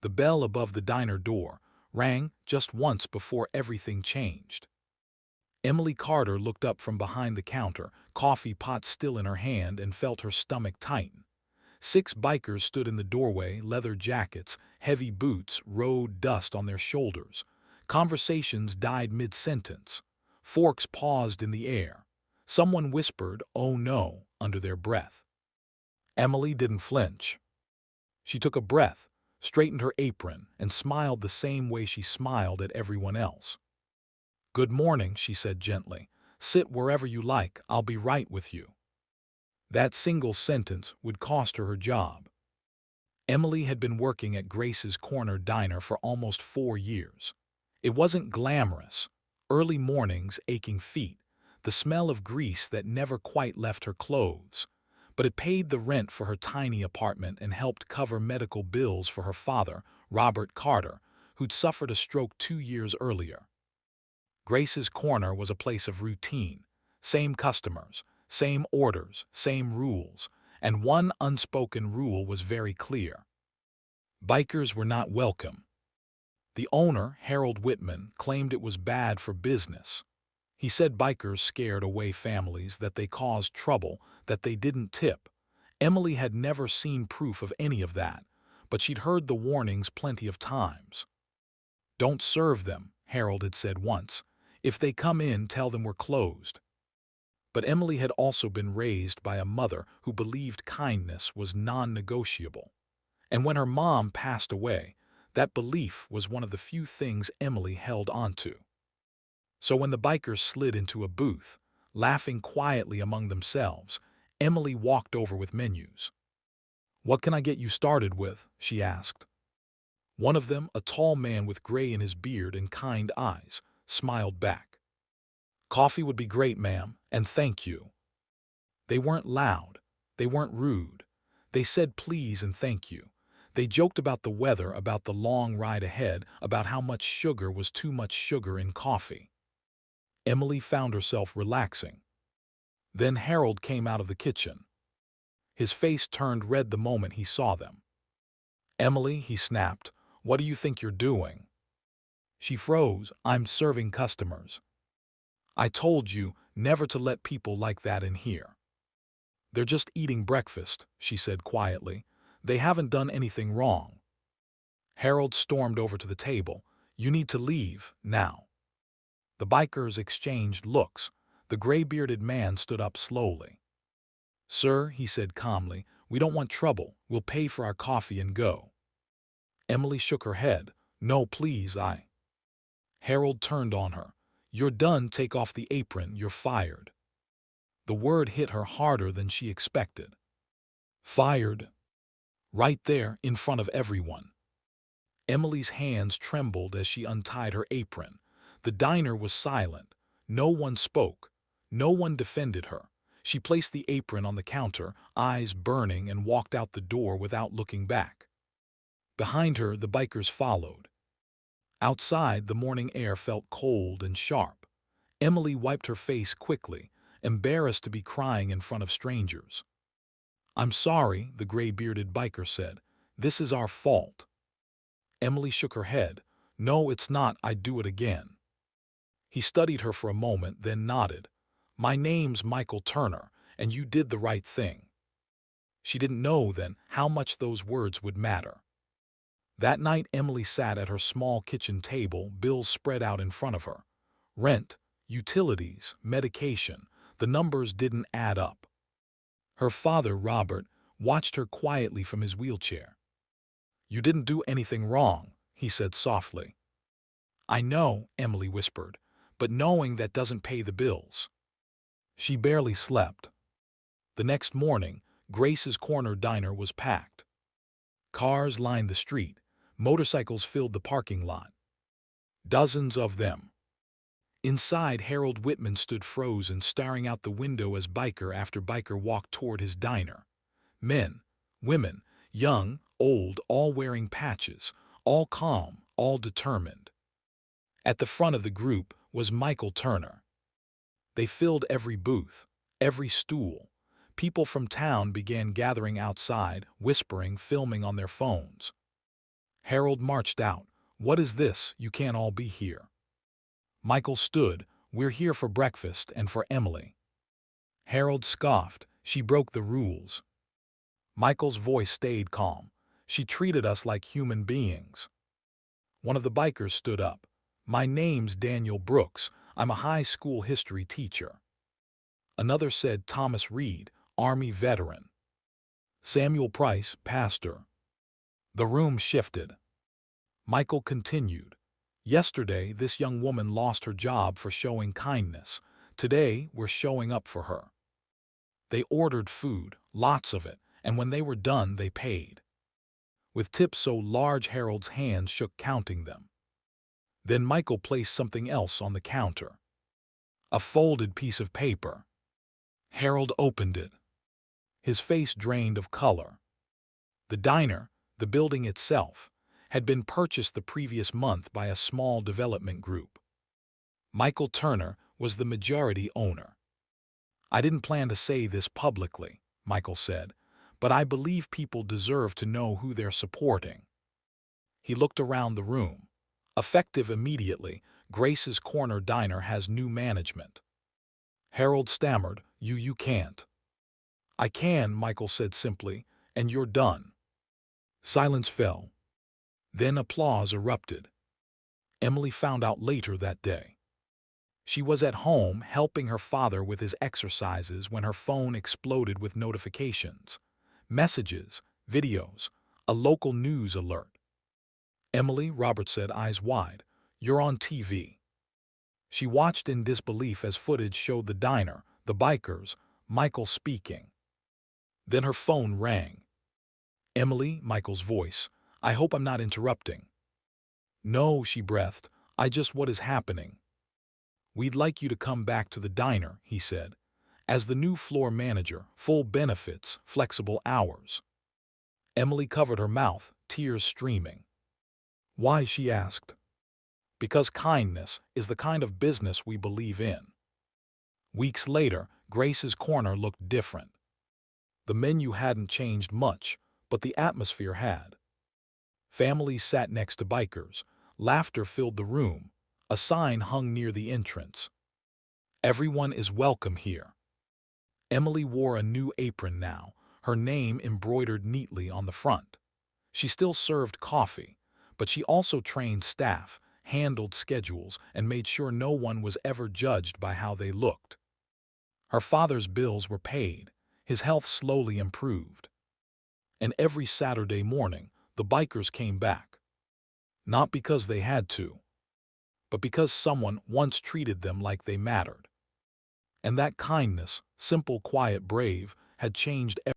The bell above the diner door rang just once before everything changed. Emily Carter looked up from behind the counter, coffee pot still in her hand, and felt her stomach tighten. 6 bikers stood in the doorway, leather jackets, heavy boots, road dust on their shoulders. Conversations died mid-sentence. Forks paused in the air. Someone whispered, "Oh no," under their breath. Emily didn't flinch. She took a breath, straightened her apron, and smiled the same way she smiled at everyone else. "Good morning," she said gently. "Sit wherever you like, I'll be right with you." That single sentence would cost her her job. Emily had been working at Grace's Corner Diner for almost 4 years. It wasn't glamorous. Early mornings, aching feet, the smell of grease that never quite left her clothes. But it paid the rent for her tiny apartment and helped cover medical bills for her father, Robert Carter, who'd suffered a stroke 2 years earlier. Grace's Corner was a place of routine. Same customers, same orders, same rules, and one unspoken rule was very clear. Bikers were not welcome. The owner, Harold Whitman, claimed it was bad for business. He said bikers scared away families, that they caused trouble, that they didn't tip. Emily had never seen proof of any of that, but she'd heard the warnings plenty of times. "Don't serve them," Harold had said once. "If they come in, tell them we're closed." But Emily had also been raised by a mother who believed kindness was non-negotiable. And when her mom passed away, that belief was one of the few things Emily held onto. So when the bikers slid into a booth, laughing quietly among themselves, Emily walked over with menus. "What can I get you started with?" she asked. One of them, a tall man with gray in his beard and kind eyes, smiled back. "Coffee would be great, ma'am, and thank you." They weren't loud. They weren't rude. They said please and thank you. They joked about the weather, about the long ride ahead, about how much sugar was too much sugar in coffee. Emily found herself relaxing. Then Harold came out of the kitchen. His face turned red the moment he saw them. "Emily," he snapped, "what do you think you're doing?" She froze. "I'm serving customers." "I told you never to let people like that in here." "They're just eating breakfast," she said quietly. "They haven't done anything wrong." Harold stormed over to the table. "You need to leave, now." The bikers exchanged looks. The gray-bearded man stood up slowly. "Sir," he said calmly, "we don't want trouble. We'll pay for our coffee and go." Emily shook her head. "No, please, I—" Harold turned on her. "You're done. Take off the apron. You're fired." The word hit her harder than she expected. Fired. Right there, in front of everyone. Emily's hands trembled as she untied her apron. The diner was silent. No one spoke. No one defended her. She placed the apron on the counter, eyes burning, and walked out the door without looking back. Behind her, the bikers followed. Outside, the morning air felt cold and sharp. Emily wiped her face quickly, embarrassed to be crying in front of strangers. "I'm sorry," the gray-bearded biker said. "This is our fault." Emily shook her head. "No, it's not. I'd do it again." He studied her for a moment, then nodded. "My name's Michael Turner, and you did the right thing." She didn't know then how much those words would matter. That night, Emily sat at her small kitchen table, bills spread out in front of her. Rent, utilities, medication, the numbers didn't add up. Her father, Robert, watched her quietly from his wheelchair. "You didn't do anything wrong," he said softly. "I know," Emily whispered, "but knowing that doesn't pay the bills." She barely slept. The next morning, Grace's Corner Diner was packed. Cars lined the street. Motorcycles filled the parking lot. Dozens of them. Inside, Harold Whitman stood frozen, staring out the window as biker after biker walked toward his diner. Men, women, young, old, all wearing patches, all calm, all determined. At the front of the group was Michael Turner. They filled every booth, every stool. People from town began gathering outside, whispering, filming on their phones. Harold marched out. What is this? You can't all be here. Michael stood. We're here for breakfast and for Emily. Harold scoffed. She broke the rules. Michael's voice stayed calm. She treated us like human beings. One of the bikers stood up. My name's Daniel Brooks. I'm a high school history teacher. Another said Thomas Reed, Army veteran. Samuel Price, pastor. The room shifted. Michael continued. Yesterday, this young woman lost her job for showing kindness. Today, we're showing up for her. They ordered food, lots of it, and when they were done, they paid. With tips so large Harold's hands shook counting them. Then Michael placed something else on the counter. A folded piece of paper. Harold opened it. His face drained of color. The diner, the building itself, had been purchased the previous month by a small development group. Michael Turner was the majority owner. I didn't plan to say this publicly, Michael said, but I believe people deserve to know who they're supporting. He looked around the room. Effective immediately, Grace's Corner Diner has new management. Harold stammered, You can't. I can, Michael said simply, and you're done. Silence fell. Then applause erupted. Emily found out later that day. She was at home helping her father with his exercises when her phone exploded with notifications, messages, videos, a local news alert. Emily, Robert said, eyes wide, you're on TV. She watched in disbelief as footage showed the diner, the bikers, Michael speaking. Then her phone rang. Emily, Michael's voice, I hope I'm not interrupting. No, she breathed, what is happening? We'd like you to come back to the diner, he said, as the new floor manager, full benefits, flexible hours. Emily covered her mouth, tears streaming. Why, she asked. Because kindness is the kind of business we believe in. Weeks later, Grace's Corner looked different. The menu hadn't changed much, but the atmosphere had. Families sat next to bikers. Laughter filled the room. A sign hung near the entrance. Everyone is welcome here. Emily wore a new apron now, her name embroidered neatly on the front. She still served coffee, but she also trained staff, handled schedules, and made sure no one was ever judged by how they looked. Her father's bills were paid. His health slowly improved. And every Saturday morning, the bikers came back. Not because they had to, but because someone once treated them like they mattered. And that kindness, simple, quiet, brave, had changed everything.